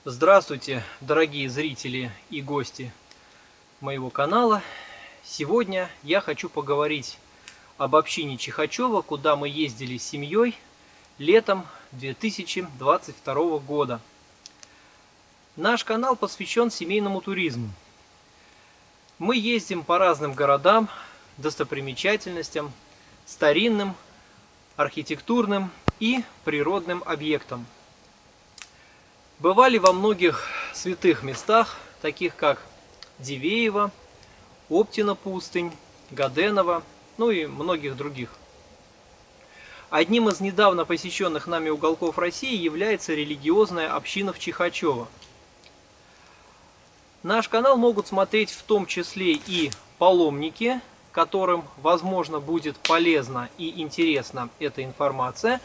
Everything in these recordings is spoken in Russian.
Здравствуйте, дорогие зрители и гости моего канала. Сегодня я хочу поговорить об общине Чихачева, куда мы ездили с семьей летом 2022 года. Наш канал посвящен семейному туризму. Мы ездим по разным городам, достопримечательностям, старинным, архитектурным и природным объектам. Бывали во многих святых местах, таких как Дивеево, Оптина пустынь, Гаденово, ну и многих других. Одним из недавно посещенных нами уголков России является религиозная община в Чихачево. Наш канал могут смотреть в том числе и паломники, которым, возможно, будет полезна и интересна эта информация.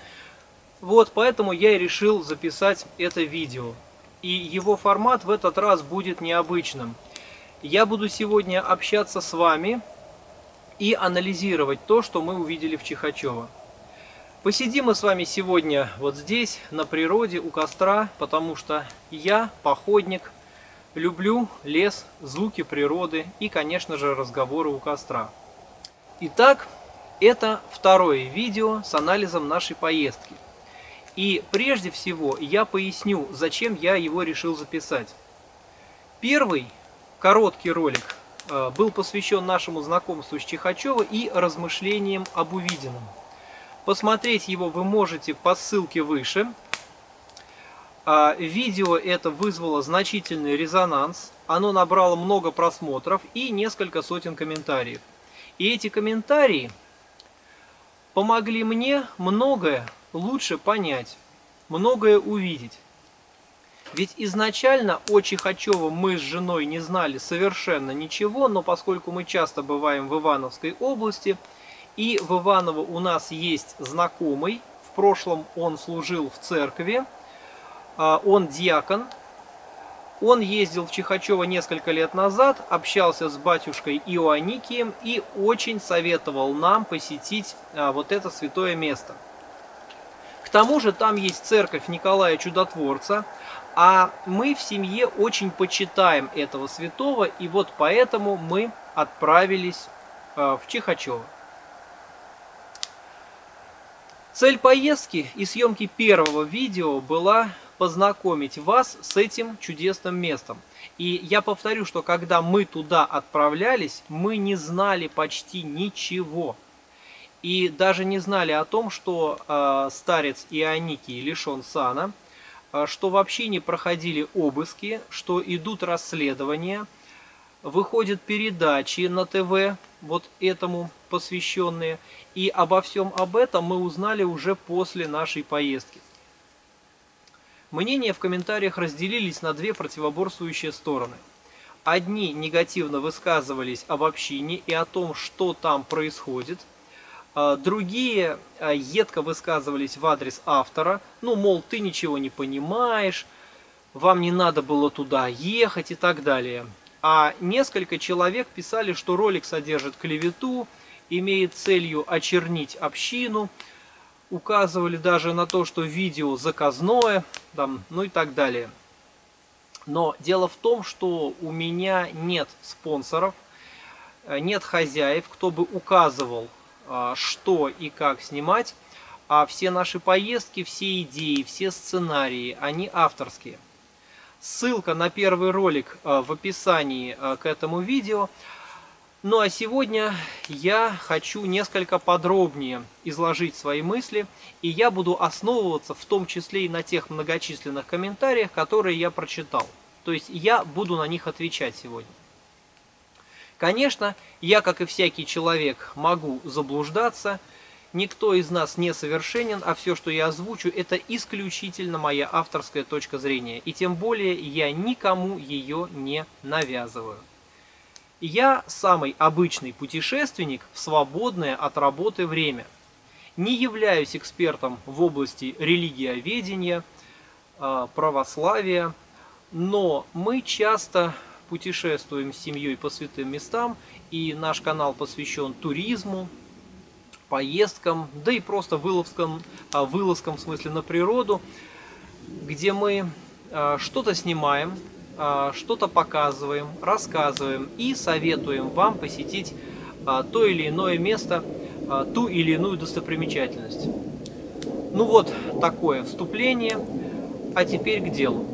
Вот, поэтому я и решил записать это видео. И его формат в этот раз будет необычным. Я буду сегодня общаться с вами и анализировать то, что мы увидели в Чихачево. Посидим мы с вами сегодня вот здесь, на природе, у костра, потому что я, походник, люблю лес, звуки природы и, конечно же, разговоры у костра. Итак, это второе видео с анализом нашей поездки. И прежде всего я поясню, зачем я его решил записать. Первый короткий ролик был посвящен нашему знакомству с Чихачево и размышлениям об увиденном. Посмотреть его вы можете по ссылке выше. Видео это вызвало значительный резонанс. Оно набрало много просмотров и несколько сотен комментариев. И эти комментарии помогли мне многое лучше понять, многое увидеть. Ведь изначально о Чихачево мы с женой не знали совершенно ничего, но поскольку мы часто бываем в Ивановской области, и в Иваново у нас есть знакомый, в прошлом он служил в церкви, он диакон, он ездил в Чихачево несколько лет назад, общался с батюшкой Ионикием и очень советовал нам посетить вот это святое место. К тому же там есть церковь Николая Чудотворца, а мы в семье очень почитаем этого святого, и вот поэтому мы отправились в Чихачево. Цель поездки и съемки первого видео была познакомить вас с этим чудесным местом. И я повторю, что когда мы туда отправлялись, мы не знали почти ничего. И даже не знали о том, что старец Ионикий лишен сана, что вообще не проходили обыски, что идут расследования, выходят передачи на ТВ, вот этому посвященные. И обо всем об этом мы узнали уже после нашей поездки. Мнения в комментариях разделились на две противоборствующие стороны. Одни негативно высказывались об общине и о том, что там происходит. Другие едко высказывались в адрес автора, ну, мол, ты ничего не понимаешь, вам не надо было туда ехать и так далее. А несколько человек писали, что ролик содержит клевету, имеет целью очернить общину, указывали даже на то, что видео заказное, там, ну и так далее. Но дело в том, что у меня нет спонсоров, нет хозяев, кто бы указывал, что и как снимать, а все наши поездки, все идеи, все сценарии, они авторские. Ссылка на первый ролик в описании к этому видео. Ну а сегодня я хочу несколько подробнее изложить свои мысли, и я буду основываться в том числе и на тех многочисленных комментариях, которые я прочитал. То есть я буду на них отвечать сегодня. Конечно, я, как и всякий человек, могу заблуждаться. Никто из нас не совершенен, а все, что я озвучу, это исключительно моя авторская точка зрения. И тем более я никому ее не навязываю. Я самый обычный путешественник в свободное от работы время. Не являюсь экспертом в области религиоведения, православия, но мы часто путешествуем с семьей по святым местам, и наш канал посвящен туризму, поездкам, да и просто вылазкам в смысле на природу, где мы что-то снимаем, что-то показываем, рассказываем и советуем вам посетить то или иное место, ту или иную достопримечательность. Ну вот такое вступление, а теперь к делу.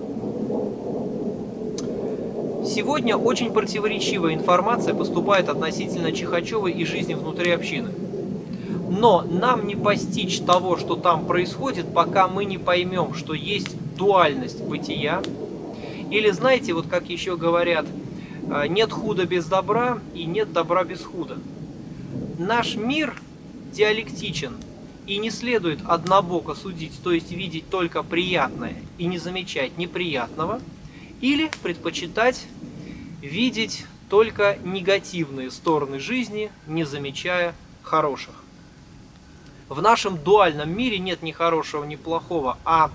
Сегодня очень противоречивая информация поступает относительно Чихачева и жизни внутри общины. Но нам не постичь того, что там происходит, пока мы не поймем, что есть дуальность бытия. Или знаете, вот как еще говорят, нет худа без добра и нет добра без худа. Наш мир диалектичен, и не следует однобоко судить, то есть видеть только приятное и не замечать неприятного, или предпочитать видеть только негативные стороны жизни, не замечая хороших. В нашем дуальном мире нет ни хорошего, ни плохого, а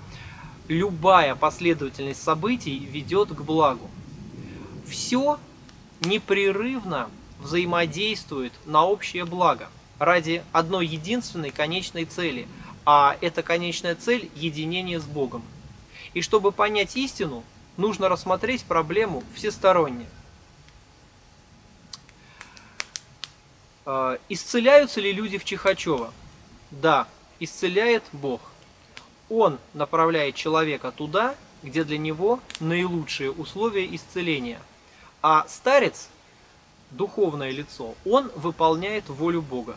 любая последовательность событий ведет к благу. Все непрерывно взаимодействует на общее благо ради одной единственной конечной цели, а эта конечная цель – единение с Богом. И чтобы понять истину, нужно рассмотреть проблему всесторонне. Исцеляются ли люди в Чихачево? Да, исцеляет Бог. Он направляет человека туда, где для него наилучшие условия исцеления. А старец, духовное лицо, он выполняет волю Бога.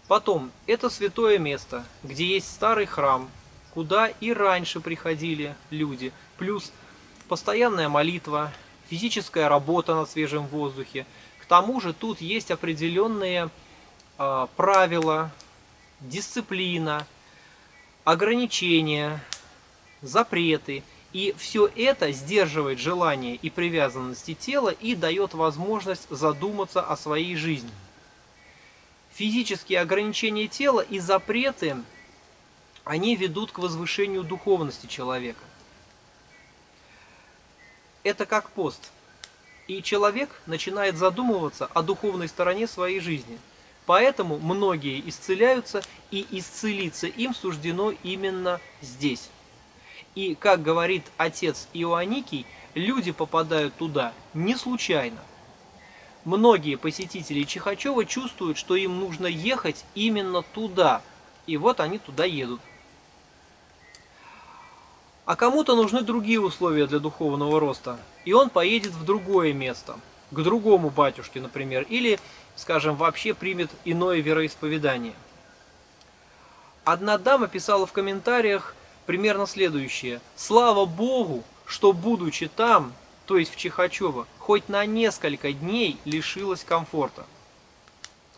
Потом, это святое место, где есть старый храм, куда и раньше приходили люди, плюс постоянная молитва, физическая работа на свежем воздухе. К тому же тут есть определенные правила, дисциплина, ограничения, запреты. И все это сдерживает желание и привязанности тела и дает возможность задуматься о своей жизни. Физические ограничения тела и запреты, они ведут к возвышению духовности человека. Это как пост. И человек начинает задумываться о духовной стороне своей жизни. Поэтому многие исцеляются, и исцелиться им суждено именно здесь. И, как говорит отец Иоанникий, люди попадают туда не случайно. Многие посетители Чихачева чувствуют, что им нужно ехать именно туда. И вот они туда едут. А кому-то нужны другие условия для духовного роста. И он поедет в другое место, к другому батюшке, например, или, скажем, вообще примет иное вероисповедание. Одна дама писала в комментариях примерно следующее. Слава Богу, что будучи там, то есть в Чихачево, хоть на несколько дней лишилась комфорта.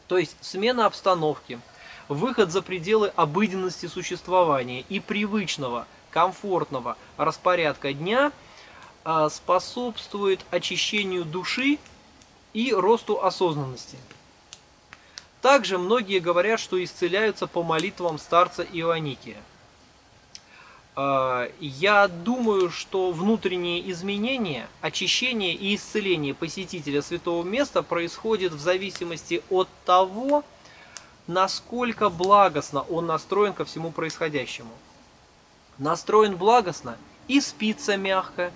То есть смена обстановки, выход за пределы обыденности существования и привычного, комфортного распорядка дня способствует очищению души и росту осознанности. Также многие говорят, что исцеляются по молитвам старца Иоанникия. Я думаю, что внутренние изменения, очищение и исцеление посетителя святого места происходит в зависимости от того, насколько благостно он настроен ко всему происходящему. Настроен благостно, и спится мягко,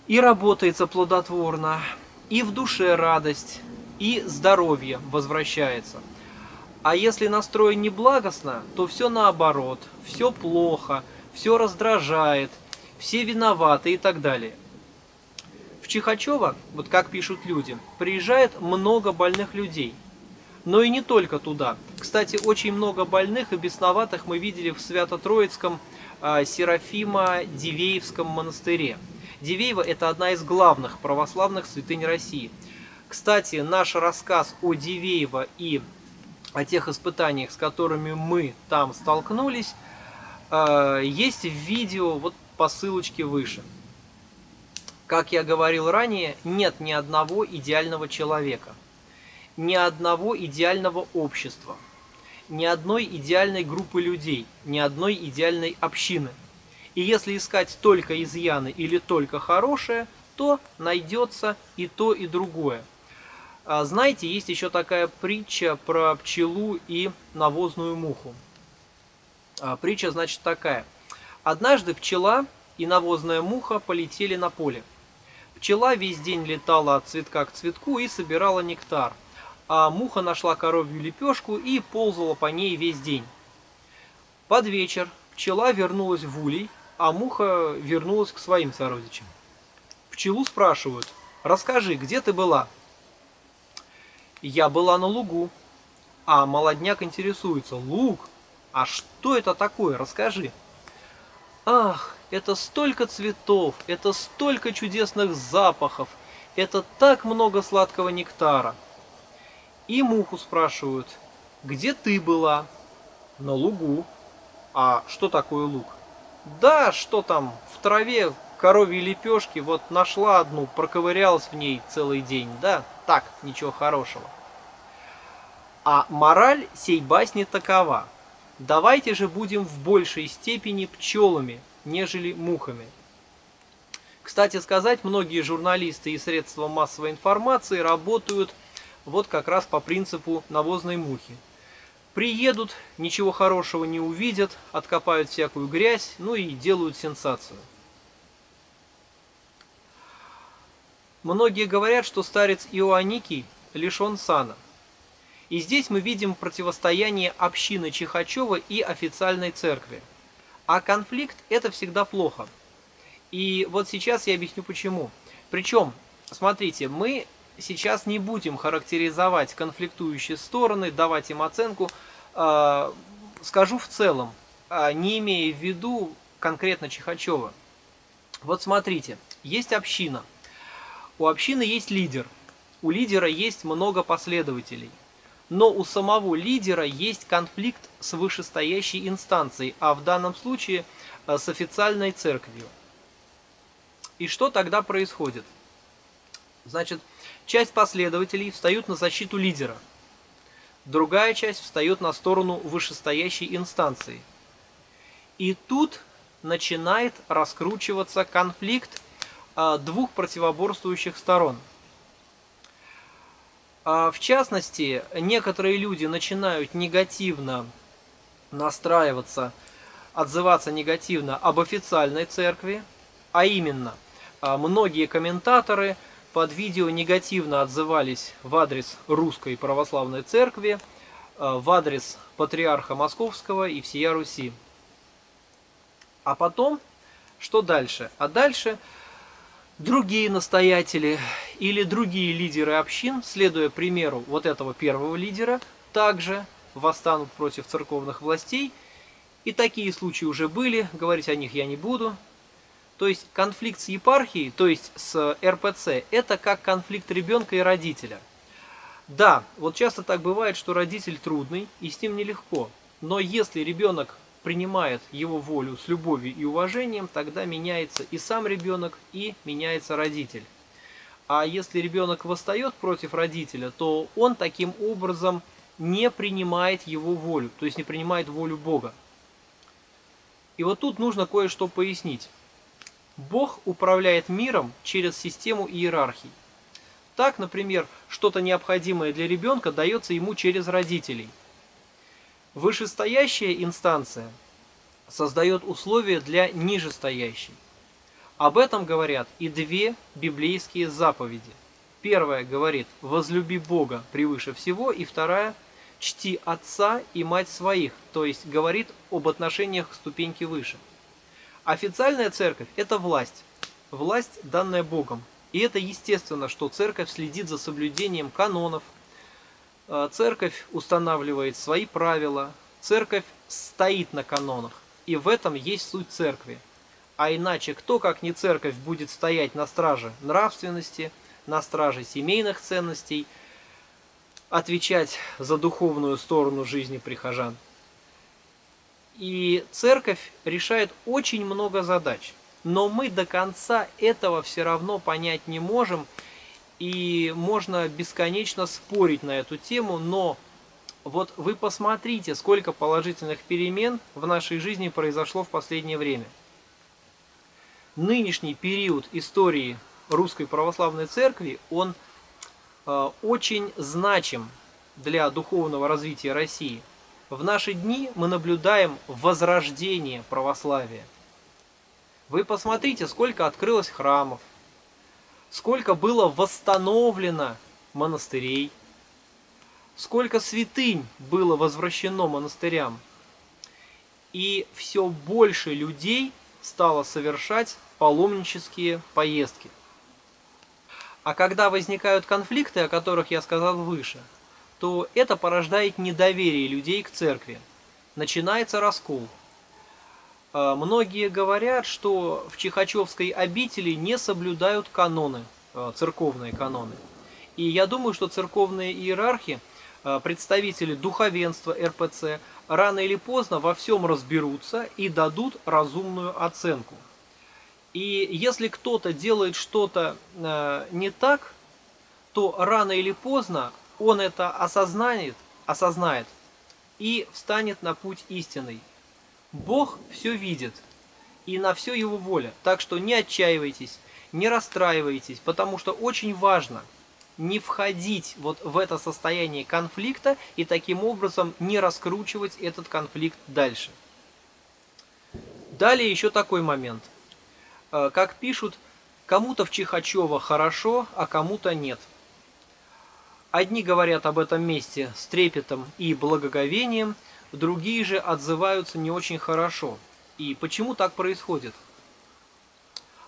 и работается плодотворно, и в душе радость, и здоровье возвращается. А если настроен неблагостно, то все наоборот, все плохо, все раздражает, все виноваты и так далее. В Чихачево, вот как пишут люди, приезжает много больных людей. Но и не только туда. Кстати, очень много больных и бесноватых мы видели в Свято-Троицком Серафимо-Дивеевском монастыре. Дивеево – это одна из главных православных святынь России. Кстати, наш рассказ о Дивеево и о тех испытаниях, с которыми мы там столкнулись, есть в видео вот по ссылочке выше. Как я говорил ранее, нет ни одного идеального человека, ни одного идеального общества, ни одной идеальной группы людей, ни одной идеальной общины. И если искать только изъяны или только хорошее, то найдется и то, и другое. Знаете, есть еще такая притча про пчелу и навозную муху. Притча, значит, такая. Однажды пчела и навозная муха полетели на поле. Пчела весь день летала от цветка к цветку и собирала нектар, а муха нашла коровью лепешку и ползала по ней весь день. Под вечер пчела вернулась в улей, а муха вернулась к своим сородичам. Пчелу спрашивают: «Расскажи, где ты была?» «Я была на лугу». А молодняк интересуется: «Луг? А что это такое? Расскажи». «Ах, это столько цветов, это столько чудесных запахов, это так много сладкого нектара». И муху спрашивают: «Где ты была?» «На лугу». «А что такое луг?» «Да, что там, в траве коровьи лепешки, вот нашла одну, проковырялась в ней целый день, да, так, ничего хорошего». А мораль сей басни такова: давайте же будем в большей степени пчелами, нежели мухами. Кстати сказать, многие журналисты и средства массовой информации работают вот как раз по принципу навозной мухи. Приедут, ничего хорошего не увидят, откопают всякую грязь, ну и делают сенсацию. Многие говорят, что старец Иоанникий лишен сана. И здесь мы видим противостояние общины Чихачева и официальной церкви. А конфликт – это всегда плохо. И вот сейчас я объясню почему. Причем, смотрите, мы сейчас не будем характеризовать конфликтующие стороны, давать им оценку. Скажу в целом, не имея в виду конкретно Чихачева. Вот смотрите, есть община. У общины есть лидер. У лидера есть много последователей. Но у самого лидера есть конфликт с вышестоящей инстанцией, а в данном случае с официальной церковью. И что тогда происходит? Значит, часть последователей встают на защиту лидера, другая часть встает на сторону вышестоящей инстанции. И тут начинает раскручиваться конфликт двух противоборствующих сторон. В частности, некоторые люди начинают негативно настраиваться, отзываться негативно об официальной церкви, а именно, многие комментаторы под видео негативно отзывались в адрес Русской Православной Церкви, в адрес Патриарха Московского и всея Руси. А потом, что дальше? А дальше другие настоятели или другие лидеры общин, следуя примеру вот этого первого лидера, также восстанут против церковных властей. И такие случаи уже были, говорить о них я не буду. То есть конфликт с епархией, то есть с РПЦ, это как конфликт ребенка и родителя. Да, вот часто так бывает, что родитель трудный и с ним нелегко. Но если ребенок принимает его волю с любовью и уважением, тогда меняется и сам ребенок, и меняется родитель. А если ребенок восстает против родителя, то он таким образом не принимает его волю, то есть не принимает волю Бога. И вот тут нужно кое-что пояснить. Бог управляет миром через систему иерархий. Так, например, что-то необходимое для ребенка дается ему через родителей. Вышестоящая инстанция создает условия для нижестоящей. Об этом говорят и две библейские заповеди. Первая говорит: возлюби Бога превыше всего, и вторая: чти отца и мать своих, то есть говорит об отношениях к ступеньке выше. Официальная церковь – это власть. Власть, данная Богом. И это естественно, что церковь следит за соблюдением канонов, церковь устанавливает свои правила, церковь стоит на канонах. И в этом есть суть церкви. А иначе кто, как не церковь, будет стоять на страже нравственности, на страже семейных ценностей, отвечать за духовную сторону жизни прихожан? И церковь решает очень много задач. Но мы до конца этого все равно понять не можем. И можно бесконечно спорить на эту тему, но вот вы посмотрите, сколько положительных перемен в нашей жизни произошло в последнее время. Нынешний период истории Русской Православной Церкви, он очень значим для духовного развития России. В наши дни мы наблюдаем возрождение православия. Вы посмотрите, сколько открылось храмов, сколько было восстановлено монастырей, сколько святынь было возвращено монастырям. И все больше людей стало совершать паломнические поездки. А когда возникают конфликты, о которых я сказал выше, то это порождает недоверие людей к церкви. Начинается раскол. Многие говорят, что в Чихачевской обители не соблюдают каноны, церковные каноны. И я думаю, что церковные иерархи, представители духовенства РПЦ, рано или поздно во всем разберутся и дадут разумную оценку. И если кто-то делает что-то не так, то рано или поздно он это осознает и встанет на путь истинный. Бог все видит, и на все его воля. Так что не отчаивайтесь, не расстраивайтесь, потому что очень важно не входить вот в это состояние конфликта и таким образом не раскручивать этот конфликт дальше. Далее еще такой момент. Как пишут, кому-то в Чихачево хорошо, а кому-то нет. Одни говорят об этом месте с трепетом и благоговением, другие же отзываются не очень хорошо. И почему так происходит?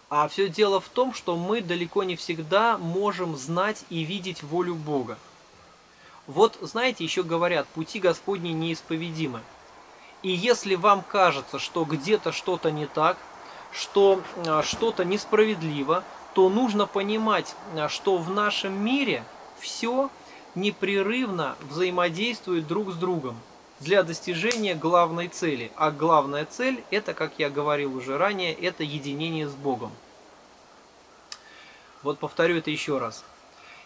А все дело в том, что мы далеко не всегда можем знать и видеть волю Бога. Вот, знаете, еще говорят, пути Господни неисповедимы. И если вам кажется, что где-то что-то не так, что что-то несправедливо, то нужно понимать, что в нашем мире все непрерывно взаимодействует друг с другом для достижения главной цели. А главная цель, это, как я говорил уже ранее, это единение с Богом. Вот повторю это еще раз.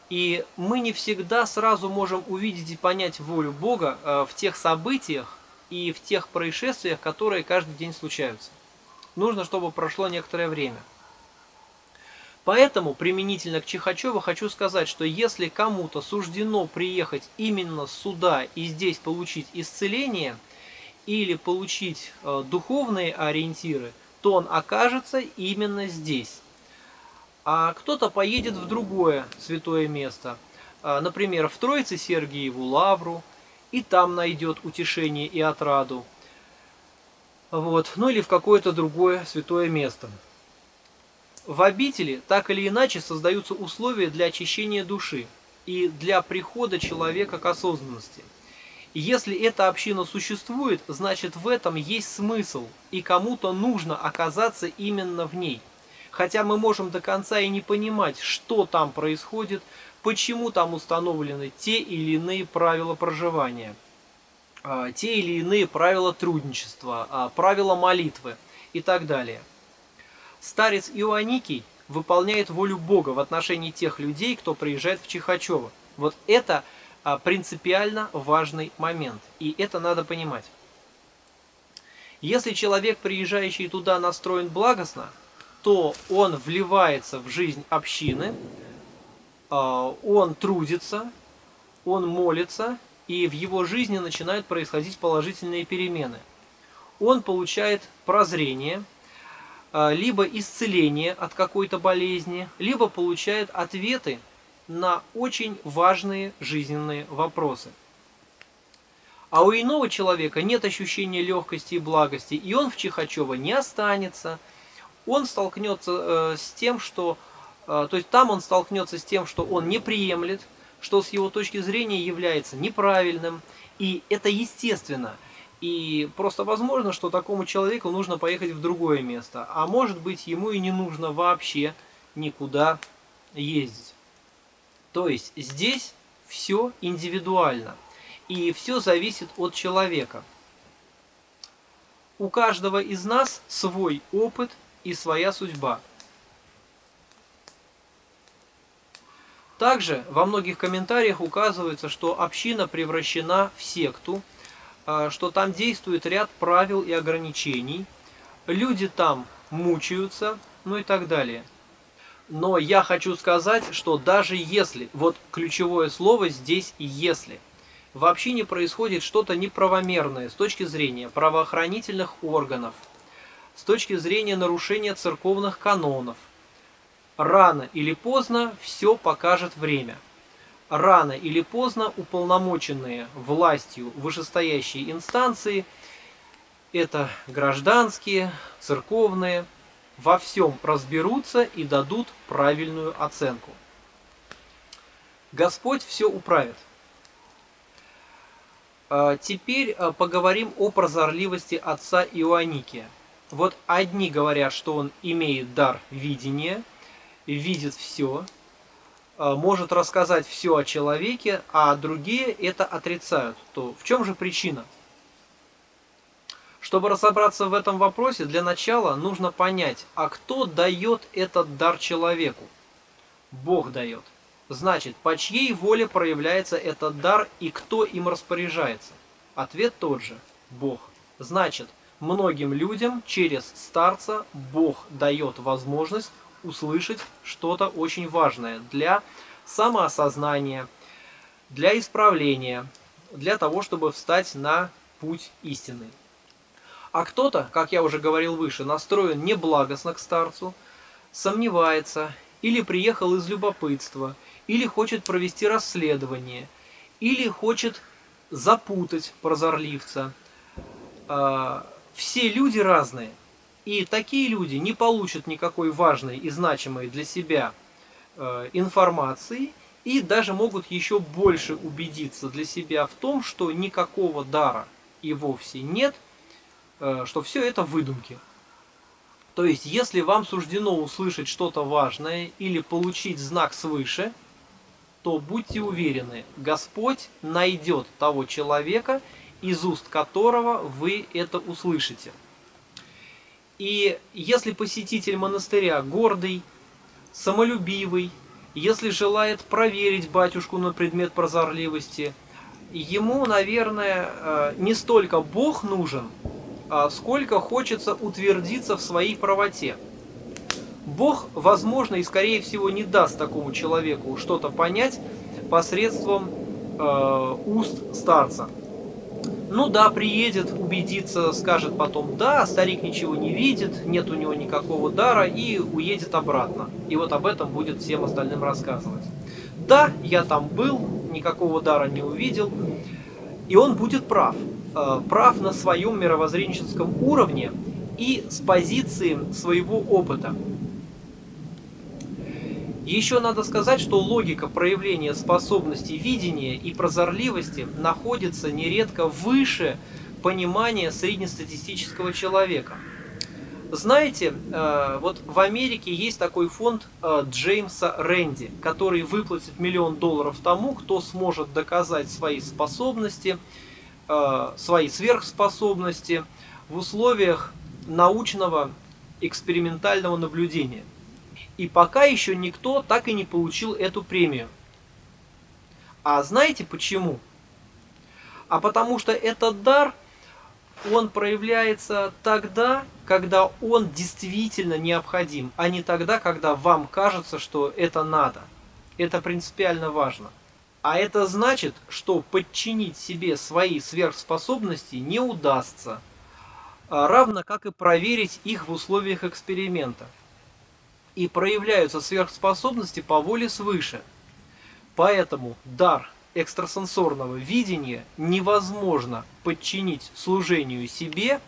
И мы не всегда сразу можем увидеть и понять волю Бога в тех событиях и в тех происшествиях, которые каждый день случаются. Нужно, чтобы прошло некоторое время. Поэтому, применительно к Чихачеву, хочу сказать, что если кому-то суждено приехать именно сюда и здесь получить исцеление или получить духовные ориентиры, то он окажется именно здесь. А кто-то поедет в другое святое место, например, в Троице-Сергиеву Лавру, и там найдет утешение и отраду. Вот. Ну или в какое-то другое святое место. В обители так или иначе создаются условия для очищения души и для прихода человека к осознанности. И если эта община существует, значит в этом есть смысл, и кому-то нужно оказаться именно в ней. Хотя мы можем до конца и не понимать, что там происходит, почему там установлены те или иные правила проживания, те или иные правила трудничества, правила молитвы и так далее. Старец Ионикий выполняет волю Бога в отношении тех людей, кто приезжает в Чихачево. Вот это принципиально важный момент, и это надо понимать. Если человек, приезжающий туда, настроен благостно, то он вливается в жизнь общины, он трудится, он молится, и в его жизни начинают происходить положительные перемены. Он получает прозрение, либо исцеление от какой-то болезни, либо получает ответы на очень важные жизненные вопросы. А у иного человека нет ощущения легкости и благости, и он в Чихачево не останется. Он столкнется с тем, что, то есть там он столкнется с тем, что он не приемлет, что с его точки зрения является неправильным, и это естественно. И просто возможно, что такому человеку нужно поехать в другое место, а может быть ему и не нужно вообще никуда ездить. То есть здесь все индивидуально, и все зависит от человека. У каждого из нас свой опыт и своя судьба. Также во многих комментариях указывается, что община превращена в секту, что там действует ряд правил и ограничений, люди там мучаются, ну и так далее. Но я хочу сказать, что даже если, вот ключевое слово здесь «если», в общине происходит что-то неправомерное с точки зрения правоохранительных органов, с точки зрения нарушения церковных канонов. Рано или поздно все покажет время. Рано или поздно уполномоченные властью вышестоящие инстанции, это гражданские, церковные, во всем разберутся и дадут правильную оценку. Господь все управит. Теперь поговорим о прозорливости отца Ионикия. Вот одни говорят, что он имеет дар видения, видит все, может рассказать все о человеке, а другие это отрицают. То в чем же причина? Чтобы разобраться в этом вопросе, для начала нужно понять, а кто дает этот дар человеку? Бог дает. Значит, по чьей воле проявляется этот дар и кто им распоряжается? Ответ тот же – Бог. Значит, многим людям через старца Бог дает возможность услышать что-то очень важное для самоосознания, для исправления, для того, чтобы встать на путь истинный. А кто-то, как я уже говорил выше, настроен неблагостно к старцу, сомневается, или приехал из любопытства, или хочет провести расследование, или хочет запутать прозорливца. Все люди разные, и такие люди не получат никакой важной и значимой для себя информации, и даже могут еще больше убедиться для себя в том, что никакого дара и вовсе нет, что все это выдумки. То есть, если вам суждено услышать что-то важное или получить знак свыше, то будьте уверены, Господь найдет того человека, из уст которого вы это услышите. И если посетитель монастыря гордый, самолюбивый, если желает проверить батюшку на предмет прозорливости, ему, наверное, не столько Бог нужен, сколько хочется утвердиться в своей правоте. Бог, возможно, и скорее всего не даст такому человеку что-то понять посредством уст старца. Ну да, приедет, убедится, скажет потом, да, старик ничего не видит, нет у него никакого дара, и уедет обратно. И вот об этом будет всем остальным рассказывать. Да, я там был, никакого дара не увидел, и он будет прав. Прав на своем мировоззренческом уровне и с позиции своего опыта. Еще надо сказать, что логика проявления способностей видения и прозорливости находится нередко выше понимания среднестатистического человека. Знаете, вот в Америке есть такой фонд Джеймса Рэнди, который выплатит $1 миллион тому, кто сможет доказать свои способности, свои сверхспособности в условиях научного экспериментального наблюдения. И пока еще никто так и не получил эту премию. А знаете почему? А потому что этот дар, он проявляется тогда, когда он действительно необходим, а не тогда, когда вам кажется, что это надо. Это принципиально важно. А это значит, что подчинить себе свои сверхспособности не удастся, равно как и проверить их в условиях эксперимента. И проявляются сверхспособности по воле свыше. Поэтому дар экстрасенсорного видения невозможно подчинить служению себе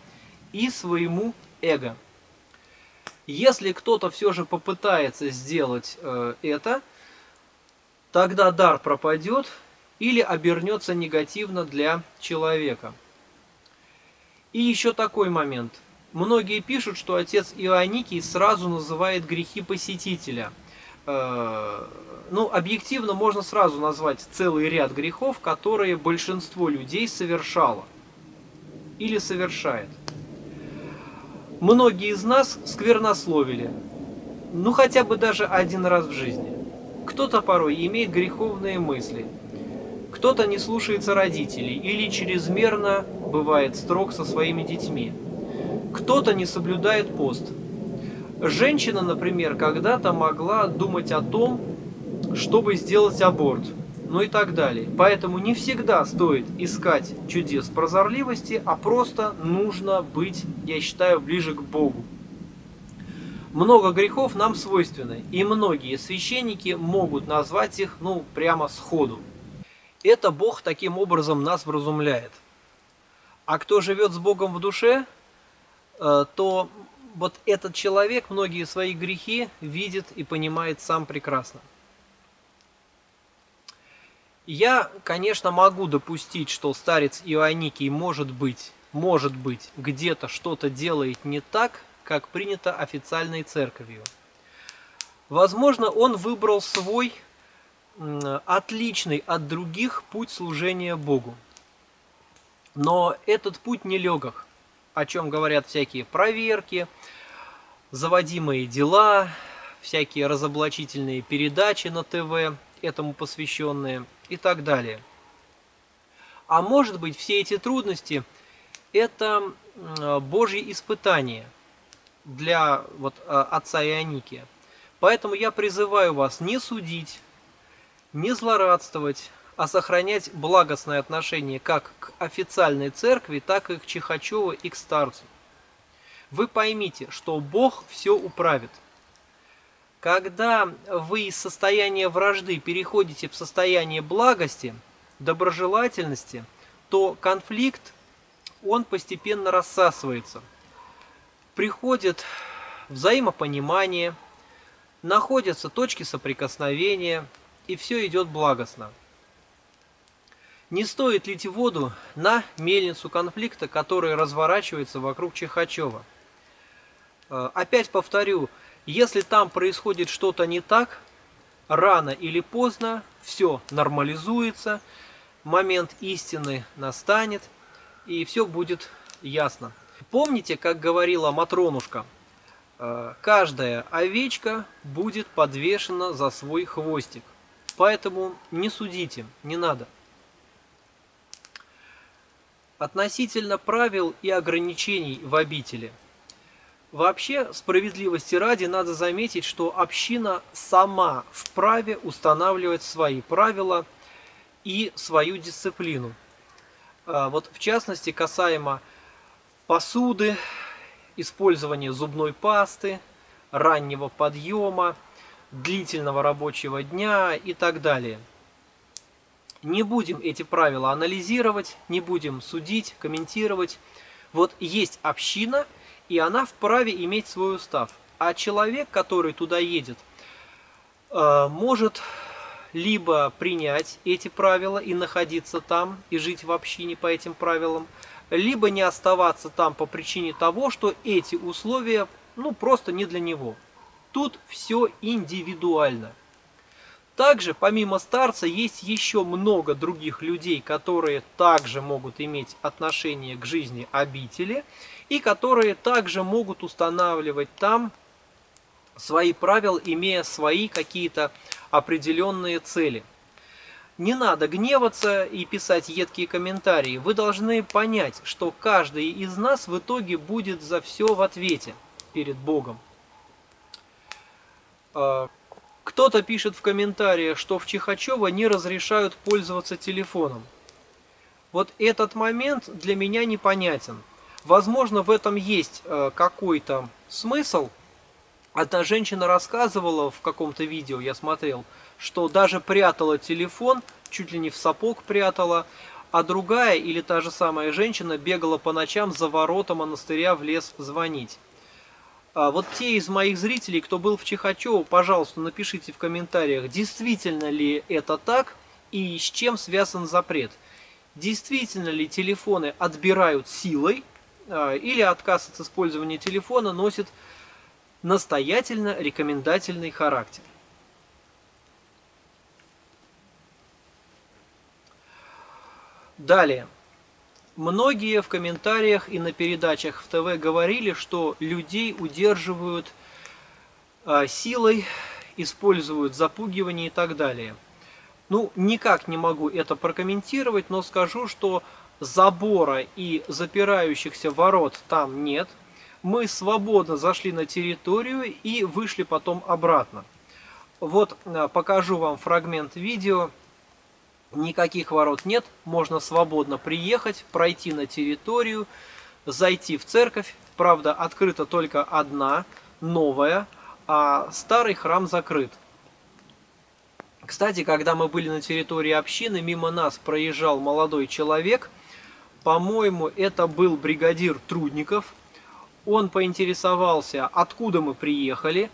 и своему эго. Если кто-то все же попытается сделать это, тогда дар пропадет или обернется негативно для человека. И еще такой момент. Многие пишут, что отец Ионикий сразу называет грехи посетителя. Ну, объективно можно сразу назвать целый ряд грехов, которые большинство людей совершало или совершает. Многие из нас сквернословили, ну хотя бы даже один раз в жизни. Кто-то порой имеет греховные мысли, кто-то не слушается родителей или чрезмерно бывает строг со своими детьми. Кто-то не соблюдает пост. Женщина, например, когда-то могла думать о том, чтобы сделать аборт. ну и так далее. Поэтому не всегда стоит искать чудес прозорливости, а просто нужно быть, я считаю, ближе к Богу. Много грехов нам свойственны, и многие священники могут назвать их, ну, прямо сходу. Это Бог таким образом нас вразумляет. А кто живет с Богом в душе, то вот этот человек многие свои грехи видит и понимает сам прекрасно. Я, конечно, могу допустить, что старец Ионикий может быть, где-то что-то делает не так, как принято официальной церковью. Возможно, он выбрал свой отличный от других путь служения Богу. Но этот путь нелегок, о чем говорят всякие проверки, заводимые дела, всякие разоблачительные передачи на ТВ, этому посвященные и так далее. А может быть, все эти трудности – это Божьи испытания для отца Ионикия. Поэтому я призываю вас не судить, не злорадствовать, а сохранять благостное отношение как к официальной церкви, так и к Чихачеву и к старцу. Вы поймите, что Бог все управит. Когда вы из состояния вражды переходите в состояние благости, доброжелательности, то конфликт, он постепенно рассасывается. Приходит взаимопонимание, находятся точки соприкосновения, и все идет благостно. Не стоит лить воду на мельницу конфликта, которая разворачивается вокруг Чихачева. Опять повторю, если там происходит что-то не так, рано или поздно все нормализуется, момент истины настанет, и все будет ясно. Помните, как говорила Матронушка, каждая овечка будет подвешена за свой хвостик. Поэтому не судите, не надо. Относительно правил и ограничений в обители. Вообще, справедливости ради, надо заметить, что община сама вправе устанавливать свои правила и свою дисциплину. Вот в частности, касаемо посуды, использования зубной пасты, раннего подъема, длительного рабочего дня и так далее. Не будем эти правила анализировать, не будем судить, комментировать. Вот есть община, и она вправе иметь свой устав. А человек, который туда едет, может либо принять эти правила и находиться там, и жить в общине по этим правилам, либо не оставаться там по причине того, что эти условия, просто не для него. Тут все индивидуально. Также, помимо старца, есть еще много других людей, которые также могут иметь отношение к жизни обители, и которые также могут устанавливать там свои правила, имея свои какие-то определенные цели. Не надо гневаться и писать едкие комментарии. Вы должны понять, что каждый из нас в итоге будет за все в ответе перед Богом. Кто-то пишет в комментариях, что в Чихачево не разрешают пользоваться телефоном. Вот этот момент для меня непонятен. Возможно, в этом есть какой-то смысл. Одна женщина рассказывала в каком-то видео, я смотрел, что даже прятала телефон, чуть ли не в сапог прятала, а другая или та же самая женщина бегала по ночам за ворота монастыря в лес звонить. Вот те из моих зрителей, кто был в Чихачево, пожалуйста, напишите в комментариях, действительно ли это так и с чем связан запрет. Действительно ли телефоны отбирают силой или отказ от использования телефона носит настоятельно рекомендательный характер. Далее. Многие в комментариях и на передачах в ТВ говорили, что людей удерживают силой, используют запугивание и так далее. Никак не могу это прокомментировать, но скажу, что забора и запирающихся ворот там нет. Мы свободно зашли на территорию и вышли потом обратно. Вот покажу вам фрагмент видео. Никаких ворот нет, можно свободно приехать, пройти на территорию, зайти в церковь. Правда, открыта только одна, новая, а старый храм закрыт. Кстати, когда мы были на территории общины, мимо нас проезжал молодой человек. По-моему, это был бригадир Трудников. Он поинтересовался, откуда мы приехали,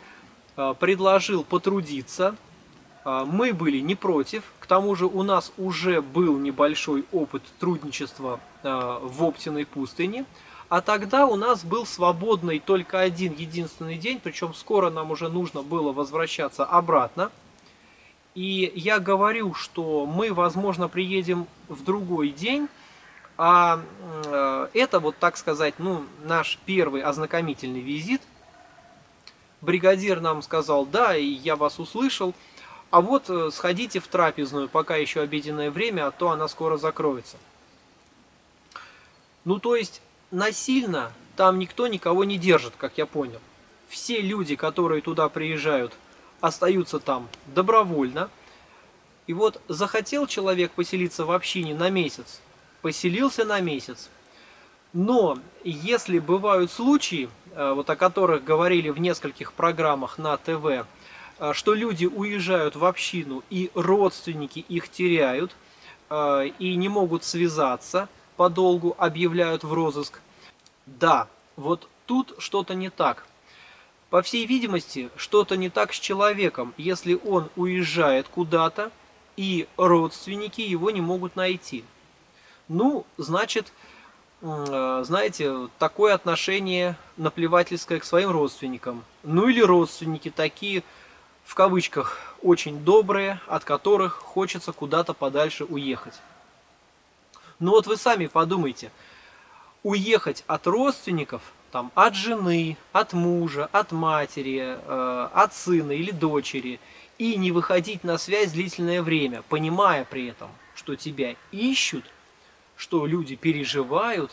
предложил потрудиться. Мы были не против. К тому же у нас уже был небольшой опыт трудничества в Оптиной пустыне. А тогда у нас был свободный только один единственный день, причем скоро нам уже нужно было возвращаться обратно. И я говорю, что мы, возможно, приедем в другой день, а это, вот так сказать, ну, наш первый ознакомительный визит. Бригадир нам сказал: да, и я вас услышал, а вот сходите в трапезную, пока еще обеденное время, а то она скоро закроется. Ну, то есть, насильно там никто никого не держит, как я понял. Все люди, которые туда приезжают, остаются там добровольно. И вот захотел человек поселиться в общине на месяц, поселился на месяц. Но если бывают случаи, вот о которых говорили в нескольких программах на ТВ, что люди уезжают в общину и родственники их теряют и не могут связаться подолгу, объявляют в розыск. Да, вот тут что-то не так. По всей видимости, что-то не так с человеком, если он уезжает куда-то, и родственники его не могут найти. Ну, значит, знаете, такое отношение наплевательское к своим родственникам. Ну или родственники такие, в кавычках, очень добрые, от которых хочется куда-то подальше уехать. Ну вот вы сами подумайте, уехать от родственников, там, от жены, от мужа, от матери, от сына или дочери, и не выходить на связь длительное время, понимая при этом, что тебя ищут, что люди переживают,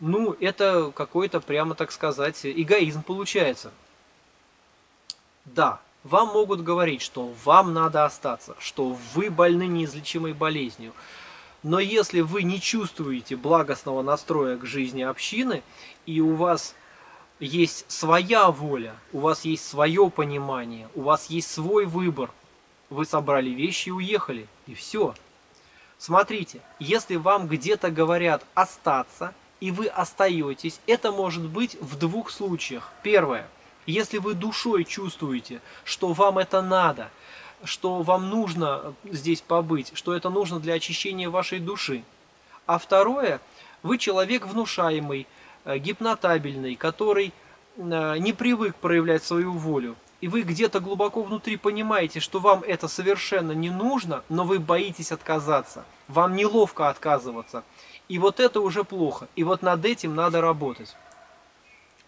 ну, это какой-то, прямо так сказать, эгоизм получается. Да, вам могут говорить, что вам надо остаться, что вы больны неизлечимой болезнью. Но если вы не чувствуете благостного настроя к жизни общины, и у вас есть своя воля, у вас есть свое понимание, у вас есть свой выбор, вы собрали вещи и уехали, и все. Смотрите, если вам где-то говорят остаться, и вы остаетесь, это может быть в двух случаях. Первое, если вы душой чувствуете, что вам это надо, что вам нужно здесь побыть, что это нужно для очищения вашей души. А второе, вы человек внушаемый, гипнотабельный, который не привык проявлять свою волю. И вы где-то глубоко внутри понимаете, что вам это совершенно не нужно, но вы боитесь отказаться. Вам неловко отказываться. И вот это уже плохо. И вот над этим надо работать.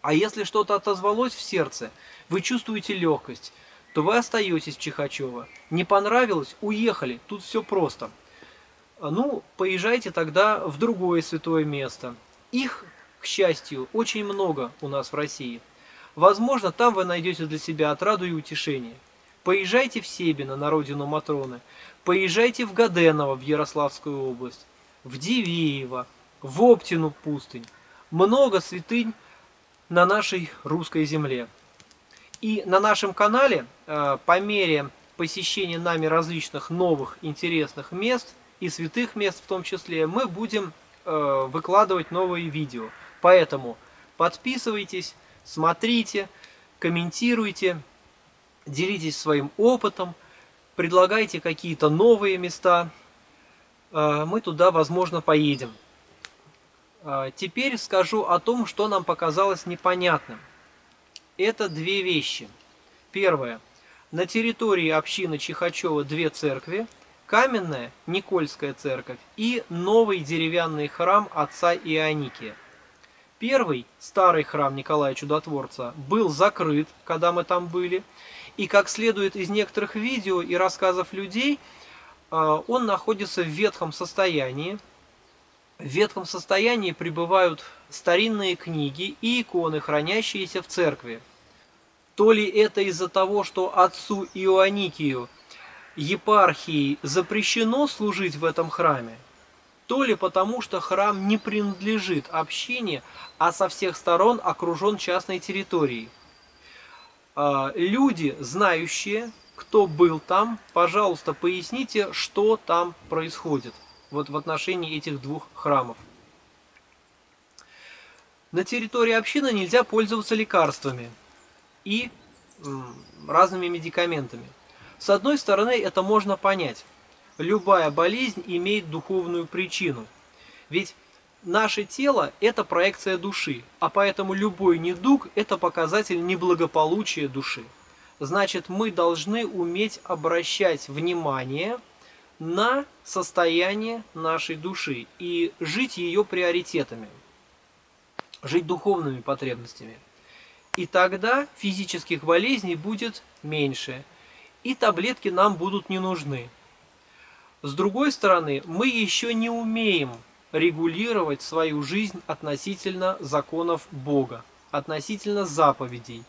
А если что-то отозвалось в сердце, вы чувствуете легкость, то вы остаетесь в Чихачево. Не понравилось? Уехали. Тут все просто. Ну, поезжайте тогда в другое святое место. Их, к счастью, очень много у нас в России. Возможно, там вы найдете для себя отраду и утешение. Поезжайте в Себино, на родину Матроны. Поезжайте в Гаденово, в Ярославскую область. В Дивеево, в Оптину пустынь. Много святынь на нашей русской земле. И на нашем канале, по мере посещения нами различных новых интересных мест, и святых мест в том числе, мы будем выкладывать новые видео. Поэтому подписывайтесь, смотрите, комментируйте, делитесь своим опытом, предлагайте какие-то новые места. Мы туда, возможно, поедем. Теперь скажу о том, что нам показалось непонятным. Это две вещи. Первое. На территории общины Чихачева две церкви. Каменная Никольская церковь и новый деревянный храм отца Ионикия. Первый, старый храм Николая Чудотворца, был закрыт, когда мы там были. И как следует из некоторых видео и рассказов людей, он находится в ветхом состоянии. В ветхом состоянии пребывают старинные книги и иконы, хранящиеся в церкви. То ли это из-за того, что отцу Ионикию епархией запрещено служить в этом храме, то ли потому, что храм не принадлежит общине, а со всех сторон окружен частной территорией. Люди, знающие, кто был там, пожалуйста, поясните, что там происходит вот в отношении этих двух храмов. На территории общины нельзя пользоваться лекарствами и разными медикаментами. С одной стороны, это можно понять. Любая болезнь имеет духовную причину. Ведь наше тело – это проекция души, а поэтому любой недуг – это показатель неблагополучия души. Значит, мы должны уметь обращать внимание на состояние нашей души и жить ее приоритетами, жить духовными потребностями. И тогда физических болезней будет меньше, и таблетки нам будут не нужны. С другой стороны, мы еще не умеем регулировать свою жизнь относительно законов Бога, относительно заповедей.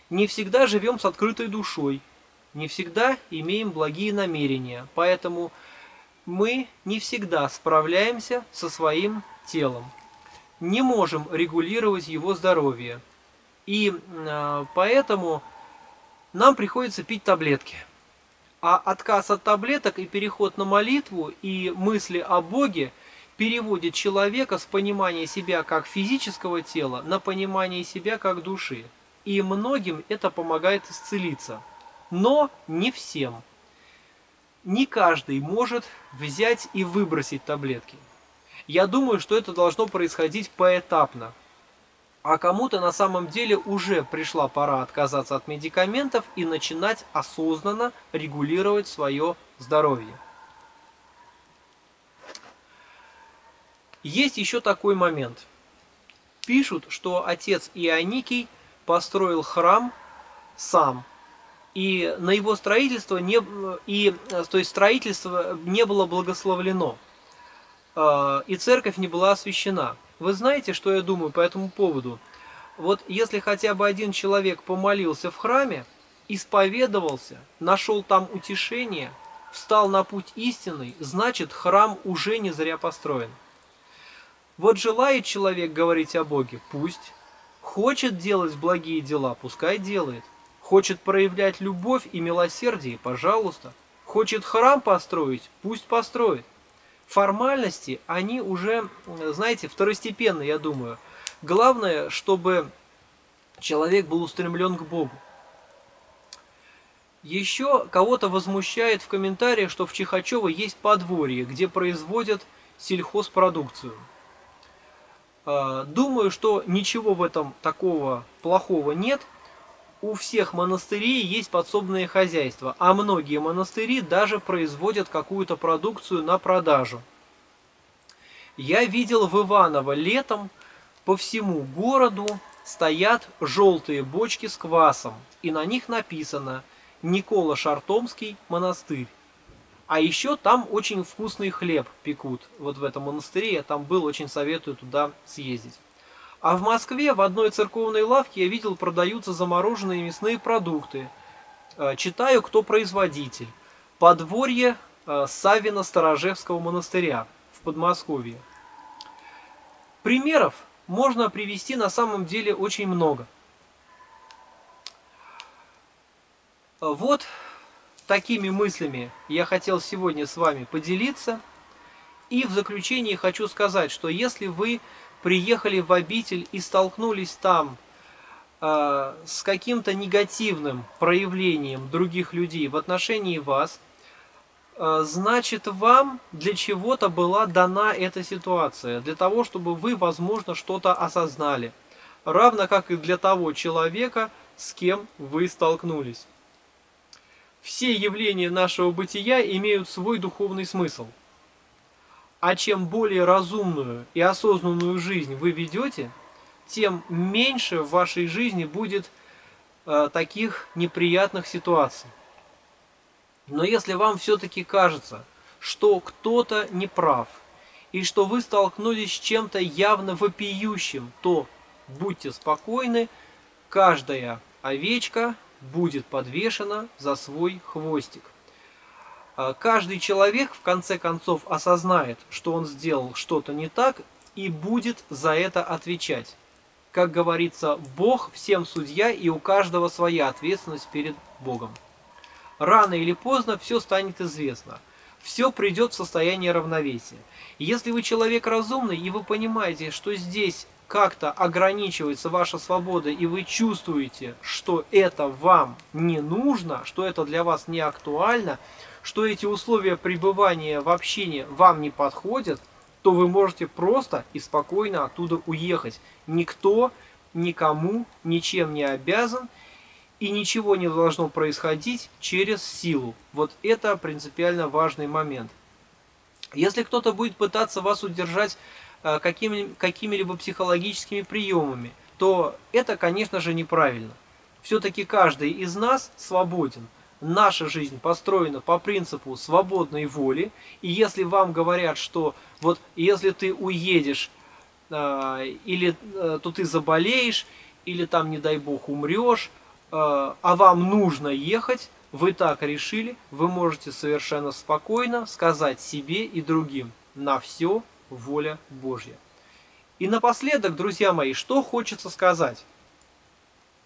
Не всегда живем с открытой душой, не всегда имеем благие намерения, поэтому мы не всегда справляемся со своим телом, не можем регулировать его здоровье, и поэтому нам приходится пить таблетки. А отказ от таблеток и переход на молитву и мысли о Боге переводит человека с понимания себя как физического тела на понимание себя как души. И многим это помогает исцелиться. Но не всем. Не каждый может взять и выбросить таблетки. Я думаю, что это должно происходить поэтапно. А кому-то на самом деле уже пришла пора отказаться от медикаментов и начинать осознанно регулировать свое здоровье. Есть еще такой момент. Пишут, что отец Ионикий построил храм сам, и на его строительство строительство не было благословлено, и церковь не была освящена. Вы знаете, что я думаю по этому поводу? Вот если хотя бы один человек помолился в храме, исповедовался, нашел там утешение, встал на путь истинный, значит, храм уже не зря построен. Вот желает человек говорить о Боге, пусть. Хочет делать благие дела, пускай делает. Хочет проявлять любовь и милосердие, пожалуйста. Хочет храм построить, пусть построит. Формальности, они уже, знаете, второстепенные, я думаю. Главное, чтобы человек был устремлен к Богу. Еще кого-то возмущает в комментариях, что в Чихачево есть подворье, где производят сельхозпродукцию. Думаю, что ничего в этом такого плохого нет. У всех монастырей есть подсобные хозяйства, а многие монастыри даже производят какую-то продукцию на продажу. Я видел в Иваново летом по всему городу стоят желтые бочки с квасом, и на них написано «Никола Шартомский монастырь». А еще там очень вкусный хлеб пекут. Вот в этом монастыре я там был, очень советую туда съездить. А в Москве в одной церковной лавке я видел, продаются замороженные мясные продукты. Читаю, кто производитель. Подворье Савино-Сторожевского монастыря в Подмосковье. Примеров можно привести на самом деле очень много. Вот такими мыслями я хотел сегодня с вами поделиться. И в заключение хочу сказать, что если вы приехали в обитель и столкнулись там с каким-то негативным проявлением других людей в отношении вас, значит, вам для чего-то была дана эта ситуация, для того, чтобы вы, возможно, что-то осознали, равно как и для того человека, с кем вы столкнулись. Все явления нашего бытия имеют свой духовный смысл. А чем более разумную и осознанную жизнь вы ведете, тем меньше в вашей жизни будет таких неприятных ситуаций. Но если вам все-таки кажется, что кто-то не прав, и что вы столкнулись с чем-то явно вопиющим, то будьте спокойны, каждая овечка будет подвешена за свой хвостик. Каждый человек в конце концов осознает, что он сделал что-то не так и будет за это отвечать. Как говорится, Бог всем судья, и у каждого своя ответственность перед Богом. Рано или поздно все станет известно. Все придет в состояние равновесия. Если вы человек разумный, и вы понимаете, что здесь как-то ограничивается ваша свобода, и вы чувствуете, что это вам не нужно, что это для вас не актуально, что эти условия пребывания в общении вам не подходят, то вы можете просто и спокойно оттуда уехать. Никто никому ничем не обязан, и ничего не должно происходить через силу. Вот это принципиально важный момент. Если кто-то будет пытаться вас удержать какими-либо психологическими приемами, то это, конечно же, неправильно. Все-таки каждый из нас свободен. Наша жизнь построена по принципу свободной воли. И если вам говорят, что вот если ты уедешь, или то ты заболеешь, или там, не дай бог, умрешь, а вам нужно ехать, вы так решили, вы можете совершенно спокойно сказать себе и другим: на все воля Божья. И напоследок, друзья мои, что хочется сказать.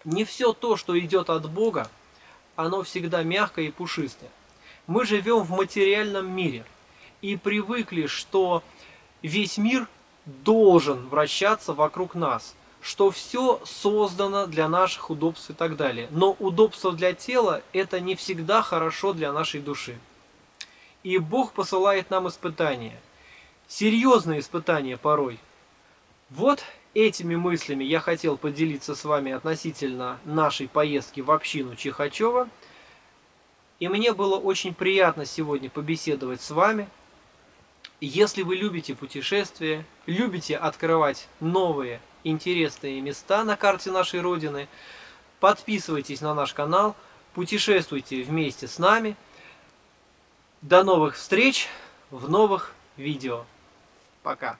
Не все то, что идет от Бога, оно всегда мягкое и пушистое. Мы живем в материальном мире и привыкли, что весь мир должен вращаться вокруг нас, что все создано для наших удобств и так далее. Но удобство для тела – это не всегда хорошо для нашей души. И Бог посылает нам испытания. Серьезные испытания порой. Вот этими мыслями я хотел поделиться с вами относительно нашей поездки в общину Чихачева. И мне было очень приятно сегодня побеседовать с вами. Если вы любите путешествия, любите открывать новые интересные места на карте нашей Родины, подписывайтесь на наш канал, путешествуйте вместе с нами. До новых встреч в новых видео. Пока.